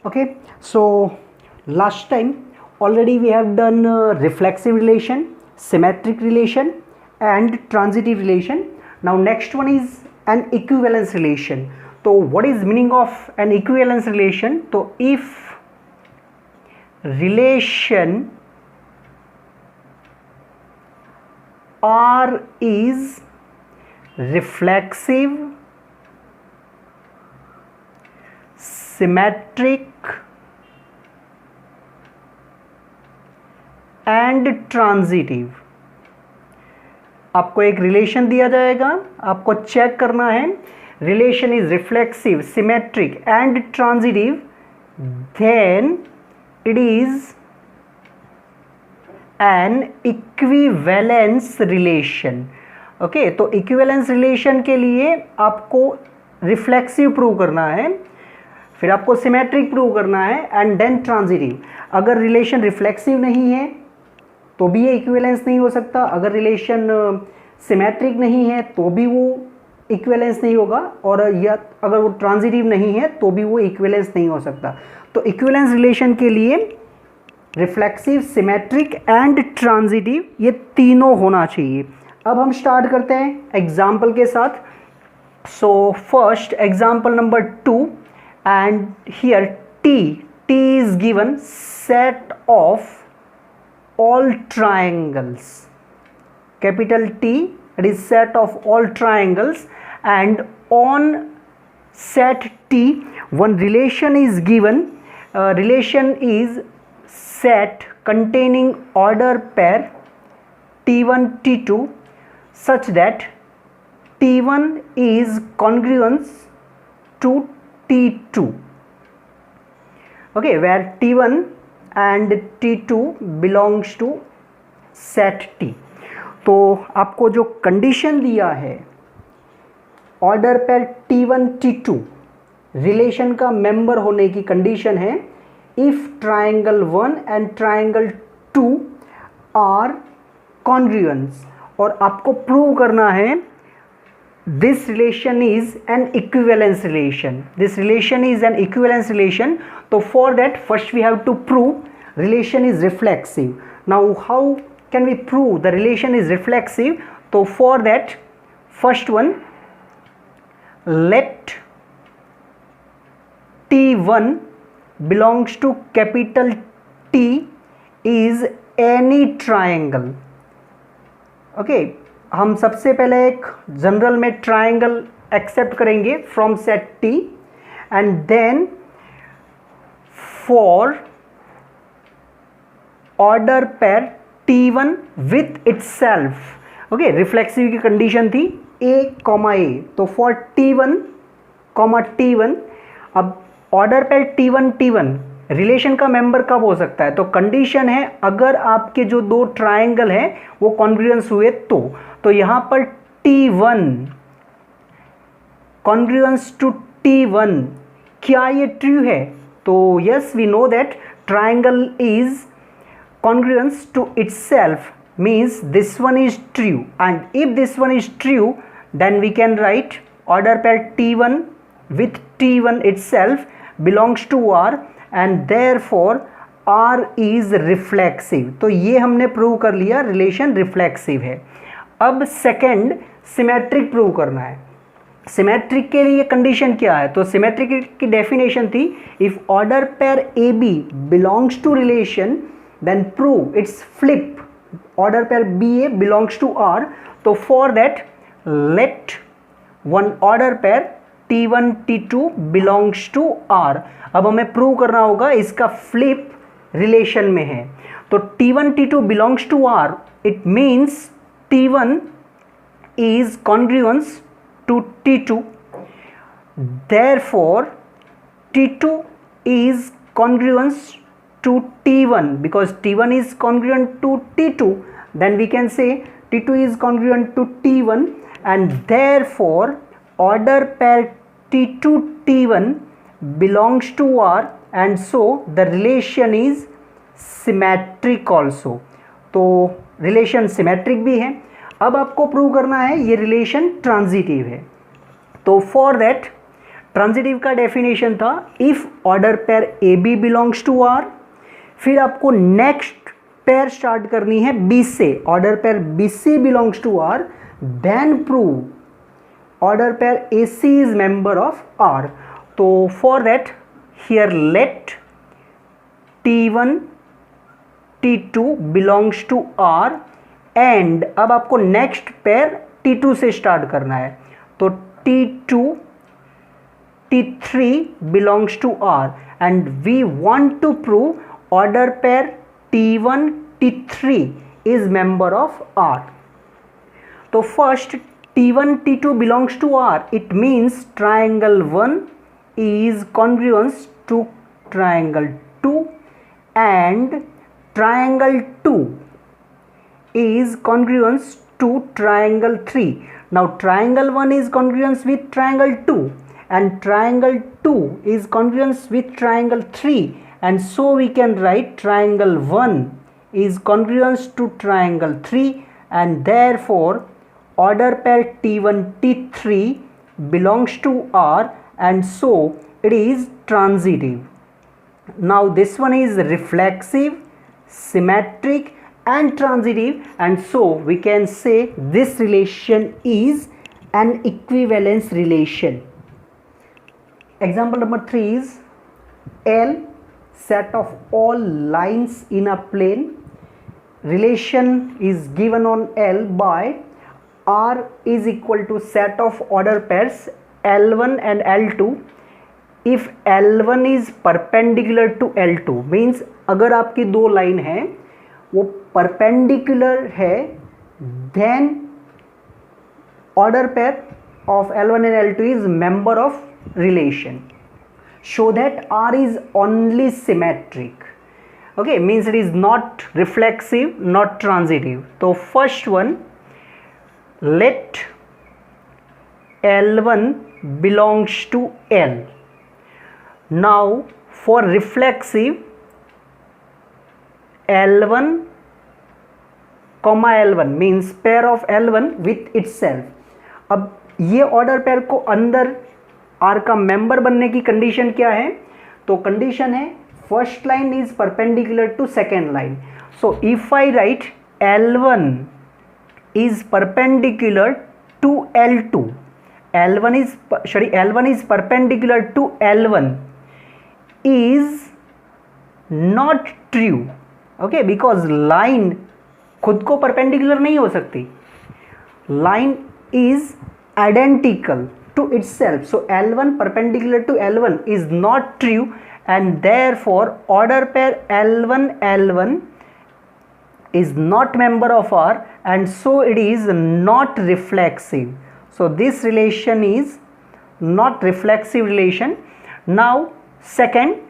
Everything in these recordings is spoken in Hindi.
Okay, so last time already we have done reflexive relation, symmetric relation and transitive relation. Now next one is an equivalence relation. So what is meaning of an equivalence relation? So if relation R is reflexive, symmetric and transitive, आपको एक रिलेशन दिया जाएगा, आपको चेक करना है relation is reflexive, symmetric and transitive, then it is an equivalence relation. Okay, तो इक्विवेलेंस रिलेशन के लिए आपको रिफ्लेक्सिव प्रूव करना है, फिर आपको सिमेट्रिक प्रूव करना है एंड देन ट्रांजिटिव. अगर रिलेशन रिफ्लेक्सिव नहीं है तो भी ये इक्विवेलेंस नहीं हो सकता, अगर रिलेशन सिमेट्रिक नहीं है तो भी वो इक्विवेलेंस नहीं होगा, और या अगर वो ट्रांजिटिव नहीं है तो भी वो इक्विवेलेंस नहीं हो सकता. तो इक्विवेलेंस रिलेशन के लिए रिफ्लेक्सिव, सिमेट्रिक एंड ट्रांजिटिव ये तीनों होना चाहिए. अब हम स्टार्ट करते हैं एग्जाम्पल के साथ. So first example number 2, and here T is given set of all triangles, capital T, it is set of all triangles, and on set T one relation is given. Relation is set containing order pair T1 T2 such that T1 is congruent to T2. Okay, where T1 and T2 belongs to set T. तो आपको जो कंडीशन दिया है ऑर्डर पर T1 T2 रिलेशन का मेंबर होने की कंडीशन है if triangle 1 and triangle 2 are congruence, और आपको प्रूव करना है this relation is an equivalence relation. This relation is an equivalence relation. So for that first we have to prove relation is reflexive. Now how can we prove the relation is reflexive? So for that first one, let T1 belongs to capital T is any triangle. Okay, हम सबसे पहले एक जनरल में ट्राइंगल एक्सेप्ट करेंगे from set T, and then for order pair T1 with itself. Okay, reflexive की कंडीशन थी A, A, तो फॉर T1, T1, अब ऑर्डर पेयर T1 रिलेशन का मेंबर कब हो सकता है? तो कंडीशन है अगर आपके जो दो ट्राइंगल हैं वो कॉन्ग्रुएंस हुए तो यहां पर T1 कॉन्ग्रुएंस टू T1, क्या ये ट्रू है? तो yes, we know that triangle is congruence to itself, means this one is true, and if this one is true then we can write order pair T1 with T1 itself belongs to R and therefore R is reflexive. तो ये हमने प्रूव कर लिया रिलेशन रिफ्लेक्सिव है. अब सेकंड सिमेट्रिक प्रूव करना है. सिमेट्रिक के लिए कंडीशन क्या है? तो सिमेट्रिक की डेफिनेशन थी if order pair A B belongs to relation then prove its flip order pair B A belongs to R. तो for that let one order pair T1 T2 belongs to R. अब हमें प्रूव करना होगा इसका फ्लिप रिलेशन में है. तो T1 T2 belongs to R, it means T1 is congruence to T2, therefore T2 is congruence to T1. Because T1 is congruent to T2, then we can say T2 is congruent to T1, and therefore order pair T2 T1 belongs to R, and so the relation is symmetric also. तो रिलेशन सिमेट्रिक भी है. अब आपको प्रूव करना है ये रिलेशन ट्रांजिटिव है. तो फॉर दैट ट्रांजिटिव का डेफिनेशन था if order pair A B belongs to R, फिर आपको नेक्स्ट पेयर स्टार्ट करनी है बी से, order pair B C belongs to R, then prove order pair A C is member of R. तो for that here let T1 T2 belongs to R and अब आपको नेक्स्ट पेयर T2 से स्टार्ट करना है. तो T2 T3 belongs to R and we want to prove order pair T1 T3 is member of R. So first T1 T2 belongs to R, it means triangle 1 is congruous to triangle 2 and triangle 2 is congruous to triangle 3. Now triangle 1 is congruous with triangle 2 and triangle 2 is congruous with triangle 3, and so we can write triangle 1 is congruous to triangle 3 and therefore order pair T1 T3 belongs to R and so it is transitive. Now this one is reflexive, symmetric and transitive, and so we can say this relation is an equivalence relation. Example number 3 is L, set of all lines in a plane. Relation is given on L by R is equal to set of order pairs L1 and L2. If L1 is perpendicular to L2 means अगर आपकी दो लाइन है वो perpendicular है, then order pair of L1 and L2 is member of relation. Show that R is only symmetric. Okay, means it is not reflexive, not transitive. So first one, let L1 belongs to L. Now for reflexive L1 comma L1 means pair of L1 with itself. अब ये ऑर्डर पेयर को अंदर R का मेंबर बनने की कंडीशन क्या है? तो कंडीशन है first line is perpendicular to second line. So if I write L1 is perpendicular to L2, L1 is perpendicular to L1 is not true. Okay, because line खुद को परपेंडिकुलर नहीं हो सकती. line is identical to itself, so L1 perpendicular to L1 is not true and therefore order pair L1 is not member of R and so it is not reflexive. So this relation is not reflexive relation. Now second,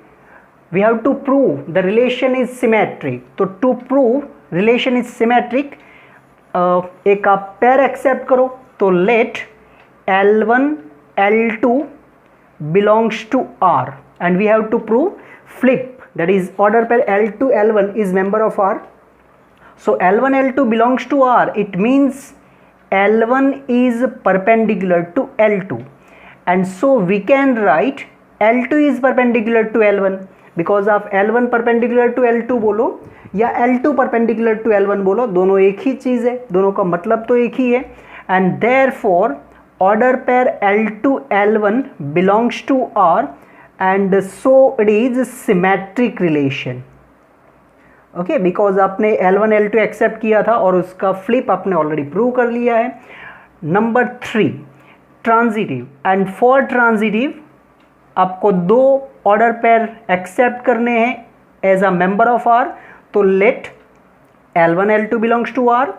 we have to prove the relation is symmetric. So to prove relation is symmetric, एक आप पेयर एक्सेप्ट करो. तो let L1 L2 belongs to R and we have to prove flip, that is order pair L2 L1 is member of R. So L1 L2 belongs to R, it means L1 is perpendicular to L2 and so we can write L2 is perpendicular to L1, because आप L1 perpendicular to L2 बोलो या L2 perpendicular to L1 बोलो, दोनों एक ही चीज़ है, दोनों का मतलब तो एक ही है. And therefore order pair L2 L1 belongs to R and so it is symmetric relation. Okay, because आपने L1 L2 एक्सेप्ट किया था और उसका फ्लिप आपने ऑलरेडी प्रूव कर लिया है. Number 3 transitive, and for transitive आपको दो ऑर्डर पेयर एक्सेप्ट करने हैं as a member of R. तो let L1 L2 belongs to R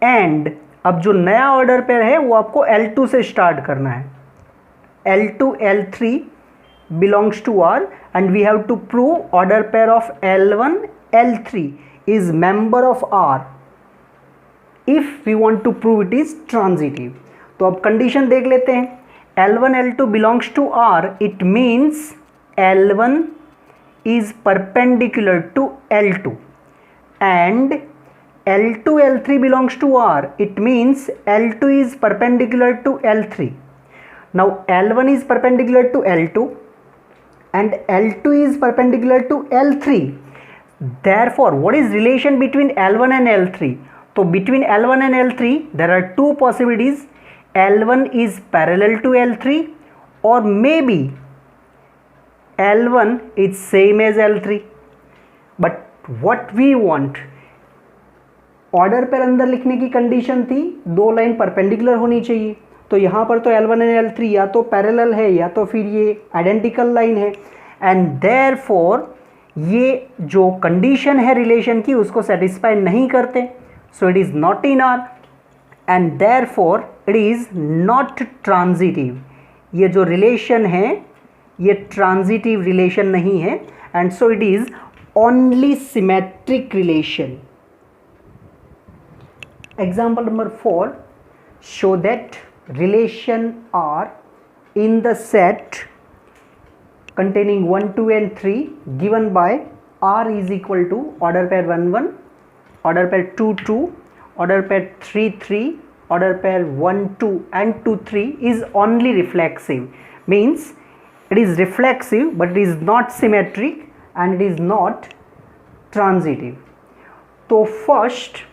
and अब जो नया ऑर्डर पेयर है वो आपको L2 से स्टार्ट करना है. L2 L3 belongs to R and we have to prove order pair of L1 L3 is member of R if we want to prove it is transitive. तो अब कंडीशन देख लेते हैं. L1 L2 belongs to R, it means L1 is perpendicular to L2 and L2 L3 belongs to R, it means L2 is perpendicular to L3. Now L1 is perpendicular to L2 and L2 is perpendicular to L3. Therefore, what is relation between L1 and L3? So between L1 and L3 there are two possibilities. L1 is parallel to L3 or maybe L1 is same as L3. But what we want, order पर अंदर लिखने की कंडीशन थी दो लाइन परपेंडिकुलर होनी चाहिए, तो यहाँ पर तो L1 एंड L3 या तो पैरेलल है या तो फिर ये आइडेंटिकल लाइन है, एंड देयरफॉर ये जो कंडीशन है रिलेशन की उसको सेटिस्फाई नहीं करते, so it is not in are and therefore it is not transitive. ये जो रिलेशन है ये ट्रांजिटिव रिलेशन नहीं है, and so it is only symmetric relation. Example number 4, show that relation R in the set containing 1, 2 and 3 given by R is equal to order pair 1, 1, order pair 2, 2, order pair 3, 3, order pair 1, 2 and 2, 3 is only reflexive. Means it is reflexive but it is not symmetric and it is not transitive. So first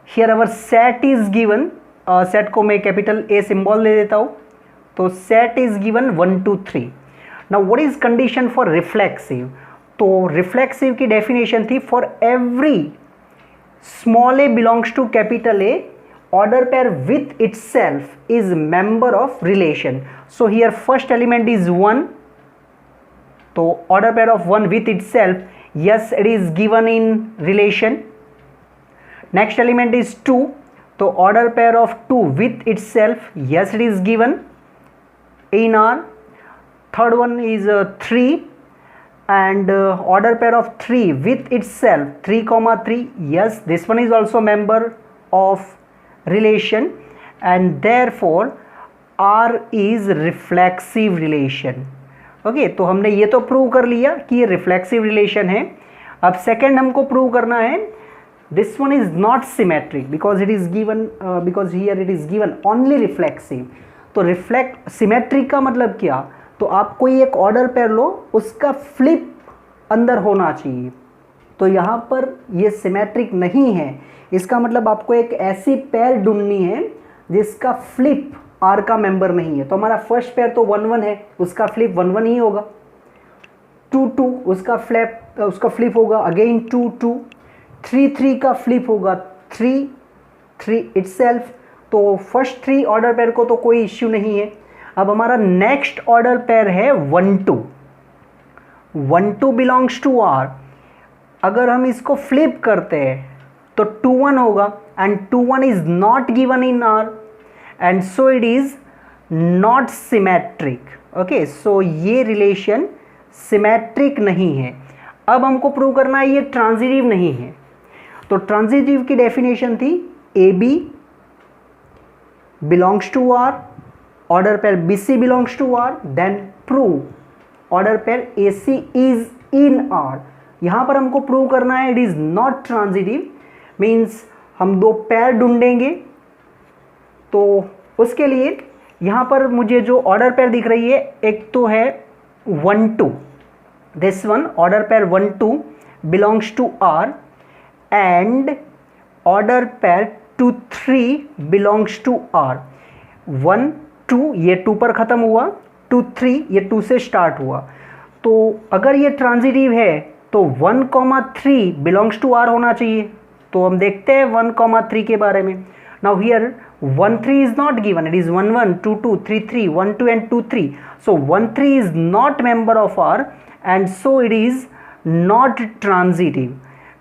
here our set is given, set को मैं कैपिटल A सिंबल दे देता हूँ, तो set is given 1, 2, 3। Now what is condition for reflexive? तो रिफ्लेक्सिव की डेफिनेशन थी for every small A belongs to capital A order pair with itself is member of relation. So here first element is 1, तो order pair of 1 with itself, yes it is given in relation. Next element is 2, so order pair of 2 with itself, yes it is given in R. Third one is 3 and order pair of 3 with itself 3, 3, yes this one is also member of relation and therefore R is reflexive relation. Okay तो हमने ये तो प्रूव कर लिया कि ये रिफ्लेक्सिव रिलेशन है। अब सेकेंड हमको प्रूव करना है this one is not symmetric because it is given because here it is given only reflexive। तो रिफ्लेक्ट सिमेट्रिक का मतलब क्या? तो आप कोई एक ऑर्डर पेयर लो उसका फ्लिप अंदर होना चाहिए, तो यहाँ पर ये सिमेट्रिक नहीं है, इसका मतलब आपको एक ऐसी पेयर ढूंढनी है जिसका फ्लिप आर का मेंबर नहीं है। तो हमारा फर्स्ट पेयर तो 1, 1 है, उसका फ्लिप 1, 1 ही होगा। 2, 2 उसका फ्लिप होगा अगेन 2, 2। 3, 3 का फ्लिप होगा 3, 3 इटसेल्फ। तो फर्स्ट 3 ऑर्डर पेयर को तो कोई इश्यू नहीं है। अब हमारा नेक्स्ट ऑर्डर पेयर है 1, 2। 1, 2 बिलोंग्स टू आर। अगर हम इसको फ्लिप करते हैं तो 2, 1 होगा and 2, 1 is not given in are and so it is not symmetric. Okay so ये रिलेशन सिमेट्रिक नहीं है। अब हमको प्रूव करना है ये ट्रांजिटिव नहीं है, तो ट्रांजिटिव की डेफिनेशन थी A B belongs to R, order pair B C belongs to R, then prove order pair A C is in R. यहाँ पर हमको प्रूव करना है it is not transitive, means हम दो पेयर ढूंढेंगे। तो उसके लिए यहाँ पर मुझे जो ऑर्डर पेयर दिख रही है एक तो है 1, 2, this one order pair 1, 2 belongs to R and order pair 2, 3 belongs to R। 1, 2 ये 2 पर ख़त्म हुआ, 2, 3 ये 2 से स्टार्ट हुआ। तो अगर ये ट्रांजिटिव है तो 1, 3 बिलोंग्स टू आर होना चाहिए। तो हम देखते हैं 1, 3 के बारे में। Now here 1, 3 is not given, it is 1, 1, 2, 2, 3, 3, 1, 2 and 2, 3। So 1, 3 is not member of R and so it is not transitive.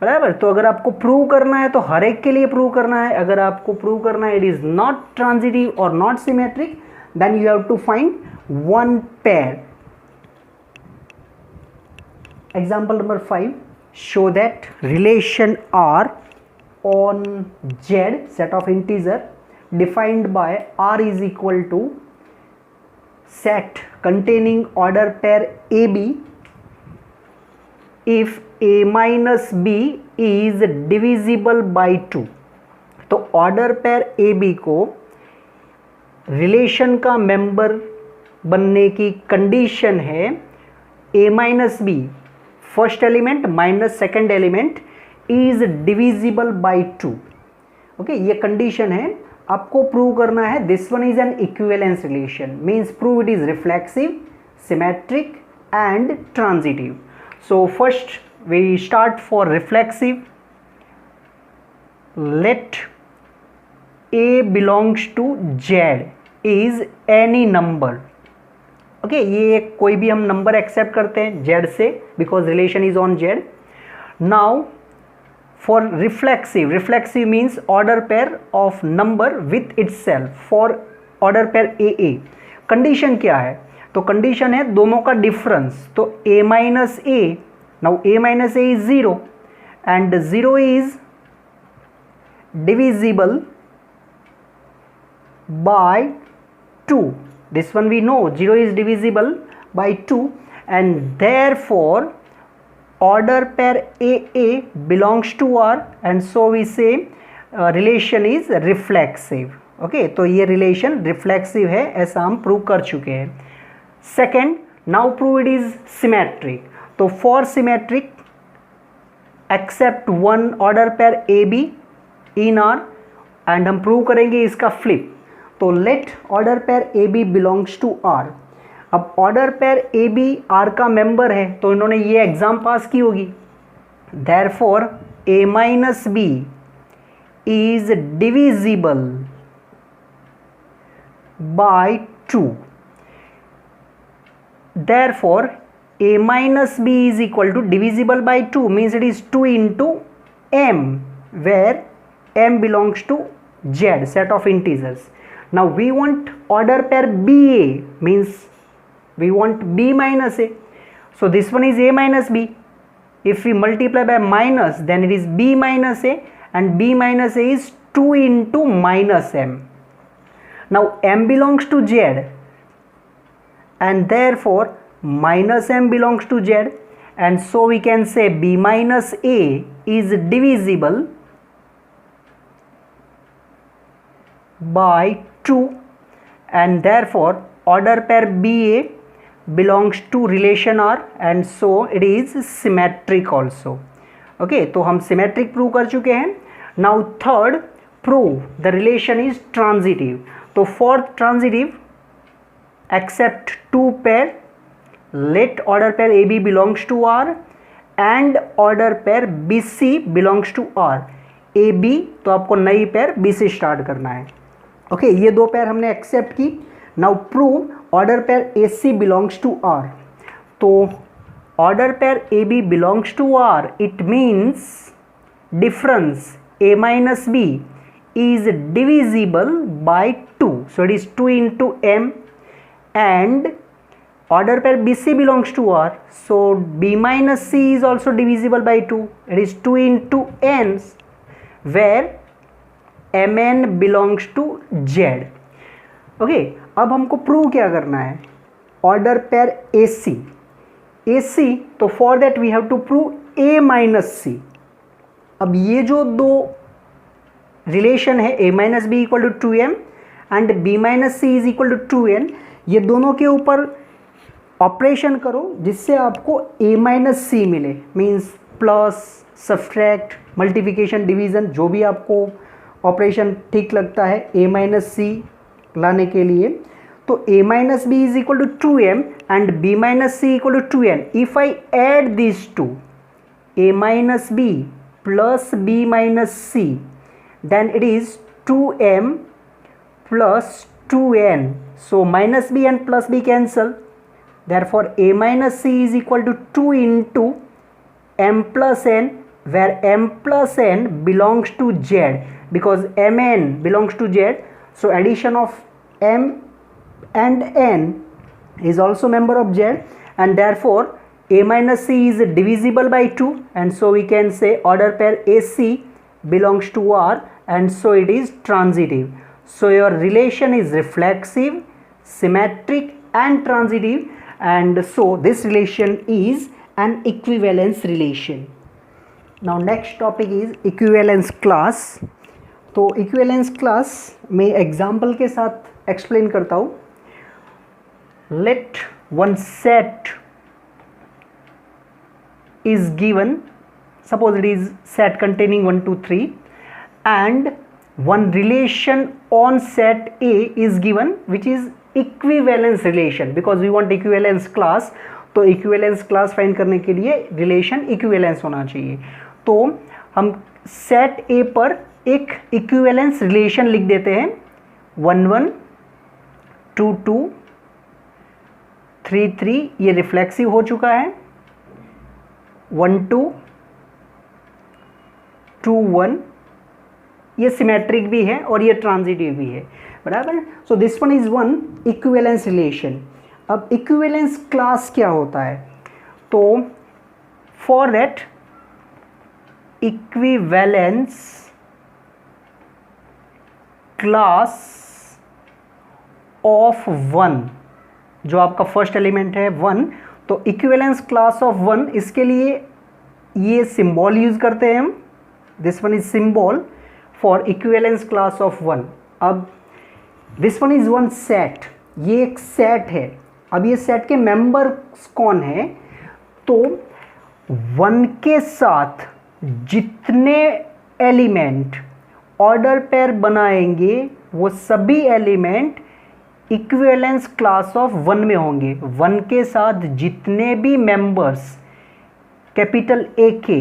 बराबर। तो अगर आपको प्रूव करना है तो हर एक के लिए प्रूव करना है। अगर आपको प्रूव करना है इट इज नॉट ट्रांजिटिव और not symmetric, then you have to find one pair. Example number 5, show that relation R on Z set of integer defined by R is equal to set containing order pair AB if A minus B is divisible by 2। तो ऑर्डर पेयर AB को रिलेशन का मेंबर बनने की कंडीशन है a minus B, first element minus second element is divisible by 2। Okay, ये कंडीशन है, आपको प्रूव करना है this one is an equivalence relation, means prove it is reflexive, symmetric and transitive. So first we start for reflexive. लेट a belongs to z is any number। Okay, ये कोई भी हम नंबर एक्सेप्ट करते हैं z से, because relation is on z। Now for reflexive, reflexive means order pair of number with itself, for order pair a। Condition क्या है? तो कंडीशन है दोनों का डिफरेंस, तो a minus A, now a minus A is 0 and 0 is divisible by 2. This one we know 0 is divisible by 2 and therefore order pair AA belongs to R and so we say relation is reflexive। okay, तो ये relation reflexive है, ऐसा हम prove कर चुके हैं। Second, now prove it is symmetric। तो for symmetric accept one order pair AB in R and हम प्रूव करेंगे इसका फ्लिप। तो let order pair A B belongs to R. अब order pair A B R का मेंबर है, तो इन्होंने ये एग्जाम पास की होगी। Therefore A minus B is divisible by 2। Therefore A minus B is equal to divisible by 2 means it is 2 into m, where m belongs to z, set of integers। now we want order pair BA, means we want B minus A, so this one is A minus B। if we multiply by minus then it is B minus A and B minus A is 2 into minus m। now m belongs to z and therefore minus m belongs to z and so we can say B minus A is divisible by 2 and therefore order pair BA belongs to relation R and so it is symmetric also। okay, तो हम symmetric prove कर चुके हैं। now third, prove the relation is transitive। तो for transitive accept two pair, let order pair AB belongs to R and order pair BC belongs to R। AB तो आपको नई पेयर B से स्टार्ट करना है। ओके, ये दो पेयर हमने एक्सेप्ट की। Now prove order pair AC belongs to R। तो order pair AB belongs to R, it means difference A minus B is divisible by 2, so it is 2 into m and order pair BC belongs to R, so B minus C is also divisible by 2, it is 2 into n, where mn belongs to z। Okay, अब हमको प्रूव क्या करना है? ऑर्डर पेयर AC, तो for that we have to prove A minus C। अब ये जो दो रिलेशन है A minus B equal to 2m and B minus C is equal to 2n, ये दोनों के ऊपर ऑपरेशन करो जिससे आपको A माइनस सी मिले, means plus, subtract, multiplication, division, जो भी आपको ऑपरेशन ठीक लगता है A माइनस सी लाने के लिए। तो A minus B is equal to 2m and B minus C equal to 2n। If I add this to A minus B plus B minus C, then it is 2m plus 2n, so minus B and plus B cancel. therefore A minus C is equal to 2 into m plus n, where m plus n belongs to z, because mn belongs to z, so addition of m and n is also member of z and therefore A minus C is divisible by 2 and so we can say order pair AC belongs to R and so it is transitive। so your relation is reflexive, symmetric and transitive and so this relation is an equivalence relation। now next topic is equivalence class। तो equivalence class में एग्जाम्पल के साथ एक्सप्लेन करता हूँ। let one set is given, suppose it is set containing 1 2 3, and one relation on set A is given which is equivalence relation, because we want equivalence class, तो इक्विवेलेंस क्लास फाइंड करने के लिए रिलेशन इक्विवेलेंस होना चाहिए। तो हम सेट ए पर एक इक्विवेलेंस रिलेशन लिख देते हैं 1 1 2 2 3 3, ये रिफ्लेक्सिव हो चुका है, 1 2 2 1, ये सिमेट्रिक भी है और ये ट्रांजिटिव भी है, बराबर। So this one is one equivalence relation. अब इक्विवेलेंस क्लास क्या होता है? तो for that equivalence class of 1, जो आपका फर्स्ट एलिमेंट है 1, तो इक्विवेलेंस क्लास ऑफ 1, इसके लिए ये सिंबल यूज करते हैं हम, this one is symbol for equivalence class of 1। अब this one is one set, ये एक सेट है। अब ये सेट के मेंबर्स कौन है? तो 1 के साथ जितने एलिमेंट ऑर्डर पेयर बनाएंगे वो सभी एलिमेंट इक्विवेलेंस क्लास ऑफ 1 में होंगे। 1 के साथ जितने भी मेंबर्स कैपिटल ए के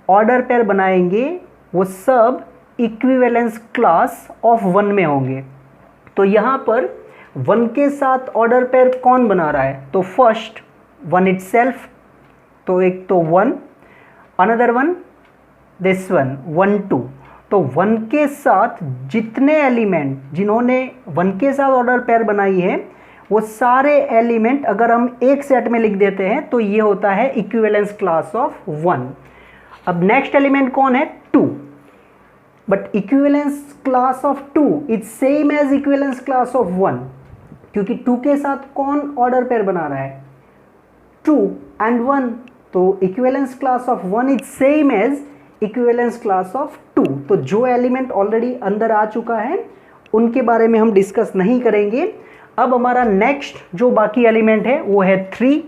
ऑर्डर पेयर बनाएंगे वो सब इक्विवेलेंस क्लास ऑफ 1 में होंगे। तो यहाँ पर 1 के साथ ऑर्डर पेयर कौन बना रहा है? तो फर्स्ट 1 इटसेल्फ, तो एक तो 1, अनदर वन दिस वन 1 2। तो 1 के साथ जितने एलिमेंट जिन्होंने 1 के साथ ऑर्डर पेयर बनाई है वो सारे एलिमेंट अगर हम एक सेट में लिख देते हैं तो ये होता है इक्विवेलेंस क्लास ऑफ 1। अब नेक्स्ट एलिमेंट कौन है? 2, but equivalence class of 2 is same as equivalence class of 1, क्योंकि 2 के साथ कौन ऑर्डर पेयर बना रहा है? 2 एंड 1, तो equivalence class of 1 is same as equivalence class of 2। तो जो एलिमेंट ऑलरेडी अंदर आ चुका है उनके बारे में हम डिस्कस नहीं करेंगे। अब हमारा नेक्स्ट जो बाकी एलिमेंट है वो है 3।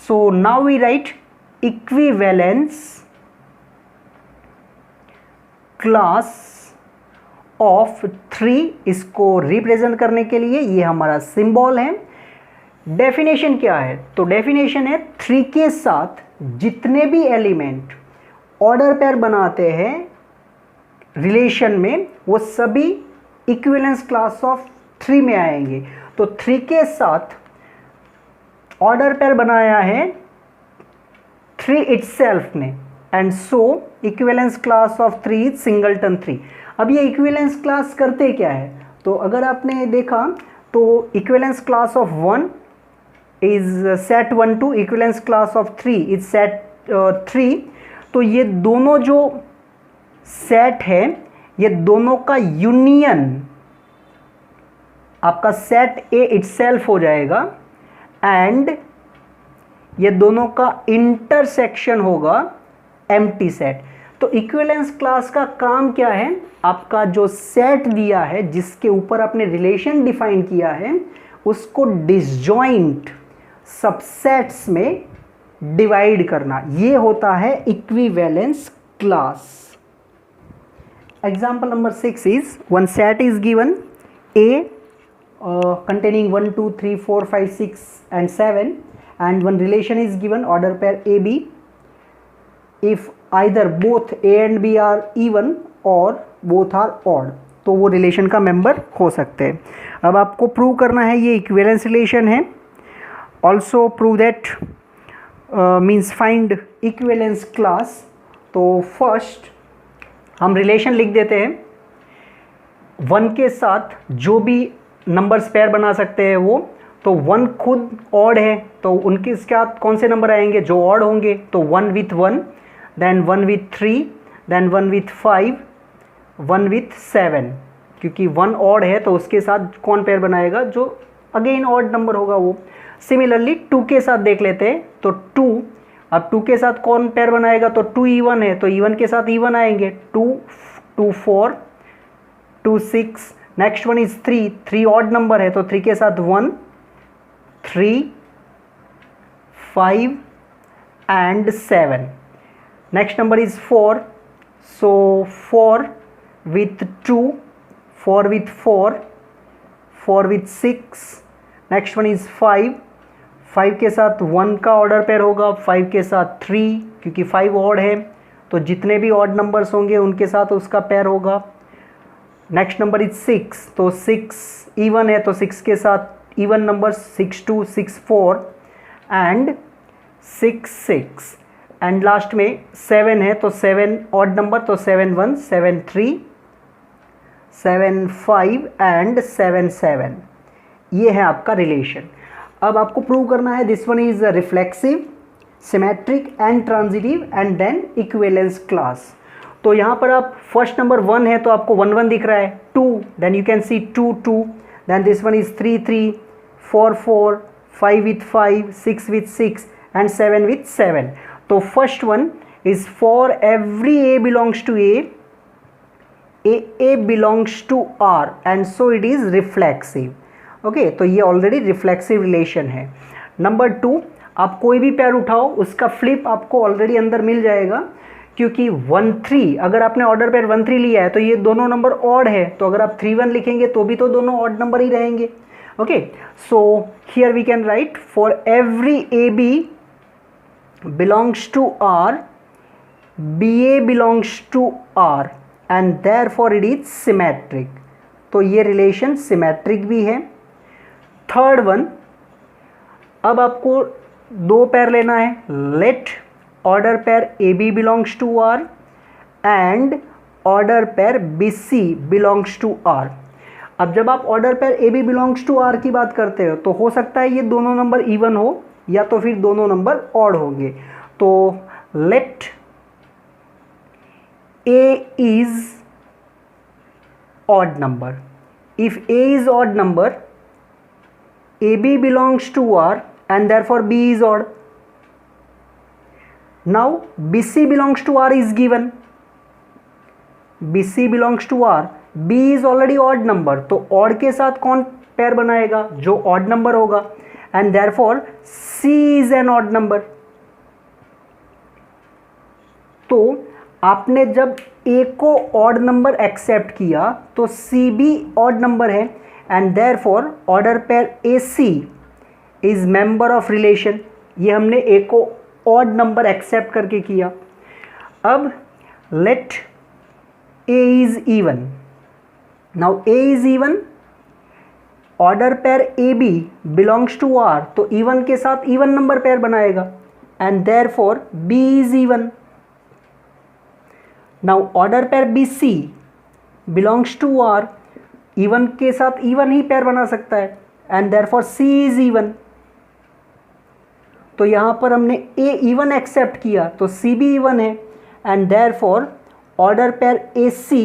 So now we write equivalence class of 3। इसको रिप्रेजेंट करने के लिए ये हमारा सिंबल है। डेफिनेशन क्या है? तो डेफिनेशन है 3 के साथ जितने भी एलिमेंट ऑर्डर पेयर बनाते हैं रिलेशन में वो सभी इक्विवेलेंस क्लास ऑफ 3 में आएंगे। तो 3 के साथ ऑर्डर पेयर बनाया है 3 इटसेल्फ ने, and so equivalence class of 3 is singleton 3। अब ये इक्विवेलेंस क्लास करते क्या है? तो अगर आपने देखा तो equivalence class of 1 is set 1 2, equivalence class of 3 is set 3। तो ये दोनों जो सेट है ये दोनों का यूनियन आपका सेट ए इटसेल्फ हो जाएगा, एंड ये दोनों का इंटरसेक्शन होगा एम्प्टी सेट। तो इक्विवेलेंस क्लास का काम क्या है? आपका जो सेट दिया है जिसके ऊपर आपने रिलेशन डिफाइन किया है उसको डिसजॉइंट सबसेट्स में डिवाइड करना, ये होता है equivalence class. Example number 6 is one set is given A containing 1 2 3 4 5 6 and 7, and one relation is given order pair AB if either both A and B are even or both are odd, तो वो रिलेशन का मेंबर हो सकते हैं। अब आपको प्रूव करना है ये इक्विवेलेंस रिलेशन है। Also prove that means find equivalence class. तो फर्स्ट हम रिलेशन लिख देते हैं 1 के साथ जो भी नंबर्स पेयर बना सकते हैं वो, तो 1 खुद ऑड है तो उनके साथ कौन से नंबर आएंगे जो ऑड होंगे? तो 1 with 1, then 1 with 3, then 1 with 5, 1 with 7, क्योंकि 1 ऑड है तो उसके साथ कौन पेयर बनाएगा? जो अगेन ऑड नंबर होगा वो। सिमिलरली 2 के साथ देख लेते हैं, तो 2, अब 2 के साथ कौन पेयर बनाएगा? तो 2 even है तो even के साथ even आएंगे, 2 2 4 2 6। Next one is 3 odd number है तो 3 के साथ 1 3, 5 and 7. Next number is 4. So 4 with 2, 4 with 4, 4 with 6. Next one is 5. 5 के साथ 1 का ऑर्डर पेयर होगा, 5 के साथ 3, क्योंकि 5 ऑड है तो जितने भी ऑड नंबर्स होंगे उनके साथ उसका पेयर होगा. Next number is 6. तो 6 इवन है तो 6 के साथ even number 6 2, 6 4 and 6 6. And last में 7 है तो 7 ऑड नंबर तो 7 1, 7 3, 7 5 एंड 7 7. ये है आपका रिलेशन. अब आपको प्रूव करना है this one is reflexive, symmetric and transitive and then equivalence class. तो यहाँ पर आप फर्स्ट नंबर 1 है तो आपको 1 1 दिख रहा है. 2 then you can see 2 2. Then this one is 3 3, 4 4, 5 with 5, 6 with 6 and 7 with 7. तो first one is for every A belongs to A belongs to R and so it is reflexive. Okay तो ये ऑलरेडी रिफ्लेक्सिव रिलेशन है. नंबर 2, आप कोई भी पेयर उठाओ उसका फ्लिप आपको ऑलरेडी अंदर मिल जाएगा, क्योंकि 1 3 अगर आपने ऑर्डर पेयर 1 3 लिया है तो ये दोनों नंबर ऑड है, तो अगर आप 3 1 लिखेंगे तो भी तो दोनों ऑड नंबर ही रहेंगे. Okay so here we can write for every AB belongs to R, BA belongs to R and therefore it is symmetric. तो ये रिलेशन सिमेट्रिक भी है. थर्ड वन, अब आपको 2 पेयर लेना है. Let order pair AB belongs to R and order pair BC belongs to R. अब जब आप order pair AB belongs to R की बात करते हो तो हो सकता है ये दोनों नंबर इवन हो या तो फिर दोनों नंबर ऑड होंगे. तो late A is odd number. If A is odd number, AB belongs to R and therefore B is odd. Now BC belongs to R is given. BC belongs to R. B is already odd number. तो odd के साथ कौन पेयर बनाएगा? जो odd number होगा. And therefore C is an odd number. तो आपने जब A को odd number एक्सेप्ट किया तो C भी odd number है and therefore order pair AC is member of relation. ये हमने A को odd number एक्सेप्ट करके किया. अब let A is even. Now A is even. Order pair AB belongs to R तो इवन के साथ इवन नंबर पेयर बनाएगा and therefore B is even. Now order pair BC belongs to R, even के साथ इवन ही पेयर बना सकता है and therefore C is even. तो यहाँ पर हमने A इवन एक्सेप्ट किया तो C भी इवन है and therefore order pair AC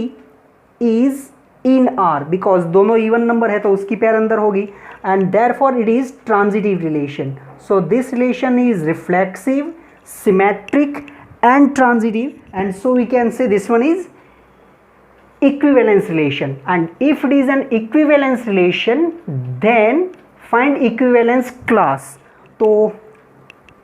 is in R because दोनों इवन नंबर है तो उसकी पेयर अंदर होगी and therefore it is transitive relation. So this relation is reflexive, symmetric and transitive and so we can say this one is equivalence relation. And if it is an equivalence relation then find equivalence class. तो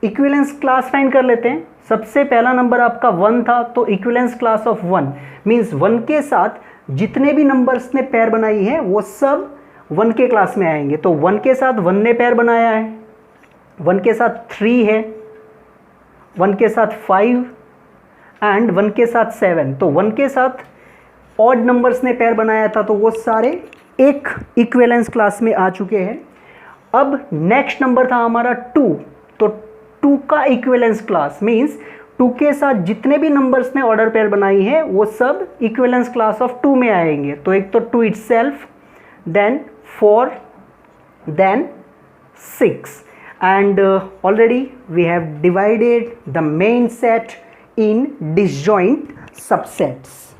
equivalence class फाइंड कर लेते हैं. सबसे पहला नंबर आपका 1 था तो equivalence class of 1 means 1 के साथ जितने भी नंबर्स ने पेयर बनाई है वो सब 1 के क्लास में आएंगे. तो 1 के साथ 1 ने पेयर बनाया है, 1 के साथ 3 है, 1 के साथ 5 एंड 1 के साथ 7. तो 1 के साथ ऑड नंबर्स ने पेयर बनाया था तो वो सारे एक इक्विवेलेंस क्लास में आ चुके हैं. अब नेक्स्ट नंबर था हमारा 2. तो 2 का इक्विवेलेंस क्लास मीन्स 2 के साथ जितने भी नंबर्स ने ऑर्डर पेयर बनाई है वो सब इक्विवेलेंस क्लास ऑफ 2 में आएंगे. तो एक तो 2 itself, then 4, then 6 and already we have divided the main set in disjoint subsets.